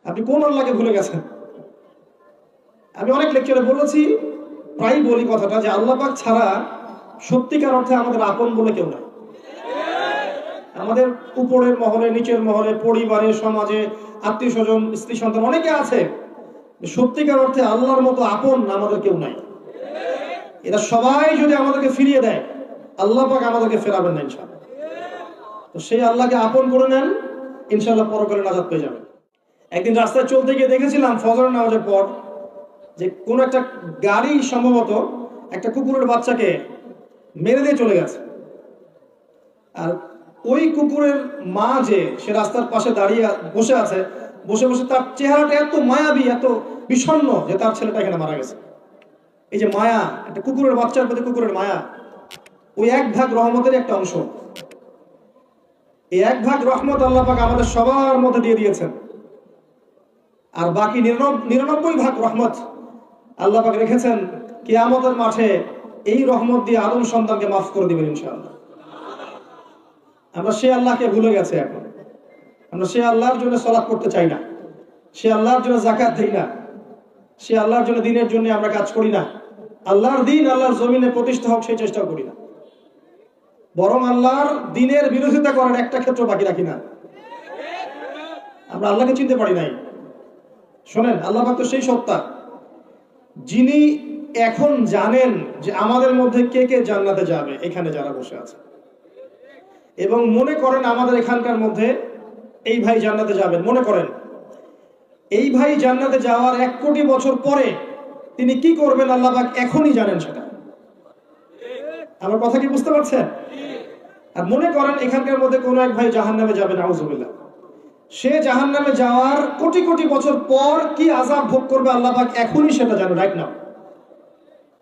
আপনি কোন আল্লাহকে ভুলে গেছেন? আমি অনেক লেকচারে বলেছি, প্রায় বলি কথাটা, যে আল্লাহ পাক ছাড়া সত্যিকার অর্থে আমাদের আপন বলে কেউ নাই। আমাদের উপরের মহলে, নিচের মহলে, পরিবারে, সমাজে, আত্মীয় স্বজন, স্ত্রী সন্তান অনেকে আছে, সত্যিকার অর্থে আল্লাহর মতো আপন আমাদের কেউ নাই। এরা সবাই যদি আমাদেরকে ফিরিয়ে দেয়, আল্লাহ পাক আমাদেরকে ফেরাবেন না ইনশাআল্লাহ। তো সেই আল্লাহকে আপন করে নেন, ইনশাআল্লাহ পরকালে নাজাত পেয়ে যাবেন। একদিন রাস্তায় চলতে গিয়ে দেখেছিলাম ফজর নামাজের পর যে কোন একটা গাড়ি সম্ভবত একটা কুকুরের বাচ্চাকে মেরে দিয়ে চলে গেছে। আর ওই কুকুরের মা যে সে রাস্তার পাশে দাঁড়িয়ে বসে আছে, বসে বসে তার চেহারাটা এত মায়াবী, এত বিষণ্ণ যে তার ছেলেটা এখানে মারা গেছে। এই যে মায়া, একটা কুকুরের বাচ্চার প্রতি কুকুরের মায়া, ওই এক ভাগ রহমতের একটা অংশ। এই এক ভাগ রহমত আল্লাহ পাক আমাদের সবার মধ্যে দিয়ে দিয়েছেন, আর বাকি 99 ভাগ রহমত আল্লাহ পাক রেখেছেন কিয়ামতের মাঠে। এই রহমত দিয়ে আদম সন্তানকে মাফ করে দিবেন ইনশাআল্লাহ। আমরা সে আল্লাহকে ভুলে গেছে। এখন আমরা সে আল্লাহর জন্য সালাত করতে চাই না, সে আল্লাহর জন্য যাকাত দেই না, সে আল্লাহর জন্য দিনের জন্য আমরা কাজ করি না। আল্লাহর দিন আল্লাহর জমিনে প্রতিষ্ঠা হোক সেই চেষ্টা করি না, বরং আল্লাহর দিনের বিরোধিতা করার একটা ক্ষেত্র বাকি রাখি না। আমরা আল্লাহকে চিনতে পারি নাই। শোনেন, আল্লাহ পাক তো সেই সত্তা যিনি এখন জানেন যে আমাদের মধ্যে কে কে জান্নাতে যাবে, এখানে যারা বসে আছে, এবং মনে করেন আমাদের এখানকার মধ্যে এই ভাই জান্নাতে যাবেন। মনে করেন এই ভাই জান্নাতে যাওয়ার 1 কোটি বছর পরে তিনি কি করবেন আল্লাহ পাক এখনই জানেন সেটা। আমার কথা কি বুঝতে পারছেন? আর মনে করেন এখানকার মধ্যে কোনো এক ভাই জাহান্নামে যাবেন, নাউযুবিল্লাহ। সে জাহান্নামে যাওয়ার কোটি কোটি বছর পর কি আযাব ভোগ করবে আল্লাহ পাক এখনই সেটা জানেন, রাইট নাও।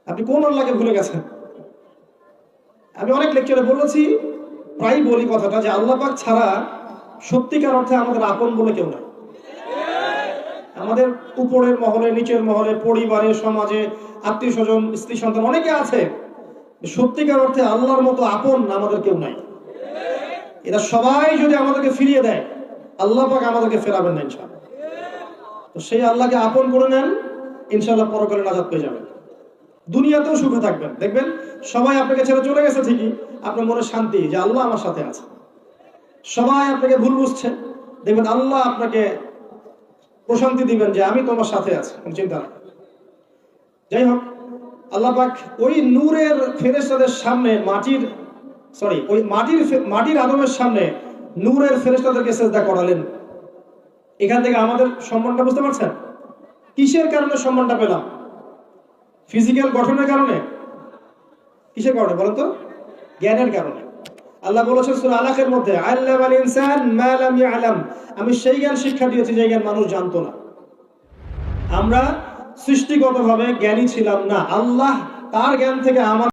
আপনি কোন আল্লাহকে ভুলে গেছেন? আমি অনেক লেকচারে বলেছি, প্রায় বলি কথাটা, যে আল্লাহ পাক ছাড়া সত্যিকার অর্থে আমাদের আপন বলে কেউ নাই। আমাদের উপরের মহলে, নিচের মহলে, পরিবারে, সমাজে, আত্মীয় স্বজন, স্ত্রী সন্তান অনেকে আছে, সত্যিকার অর্থে আল্লাহর মতো আপন আমাদের কেউ নাই। এরা সবাই যদি আমাদেরকে ফিরিয়ে দেয়, আল্লাহ পাক আমাদেরকে ফেরাবেন না ইনশাআল্লাহ। তো সেই আল্লাহকে আপন করে নেন, ইনশাআল্লাহ পরকালে নাজাত পেয়ে যাবেন, দুনিয়াতেও সুখে থাকবেন। দেখবেন সবাই আপনাকে ছেড়ে চলে গেছে ঠিকই, আপনার মনে শান্তি যে আল্লাহ আমার সাথে আছে। সবাই আপনাকে ভুল বুঝছে, দেখবেন আল্লাহ আপনাকে প্রশান্তি দিবেন যে আমি তোমার সাথে আছি, চিন্তা না। যাই হোক, আল্লাহ পাক ওই নূরের ফেরেশতাদের সামনে মাটির আদমের সামনে নূরের ফেরেশতাদেরকে সিজদা করালেন। এখান থেকে আমাদের সম্মানটা বুঝতে পারছেন? কিসের কারণে সম্মানটা পেলাম? ফিজিক্যাল গঠনের কারণে? কিসের কারণে বলেন তো? জ্ঞানের কারণে। আল্লাহ বলেছেন সূরা আলাকের মধ্যে, আল্লামাল ইনসান মা লাম ইয়ালাম, আমি সেই জ্ঞান শিক্ষা দিয়েছি যে জ্ঞান মানুষ জানতো না। আমরা সৃষ্টিগতভাবে জ্ঞানী ছিলাম না, আল্লাহ তার জ্ঞান থেকে আমাদের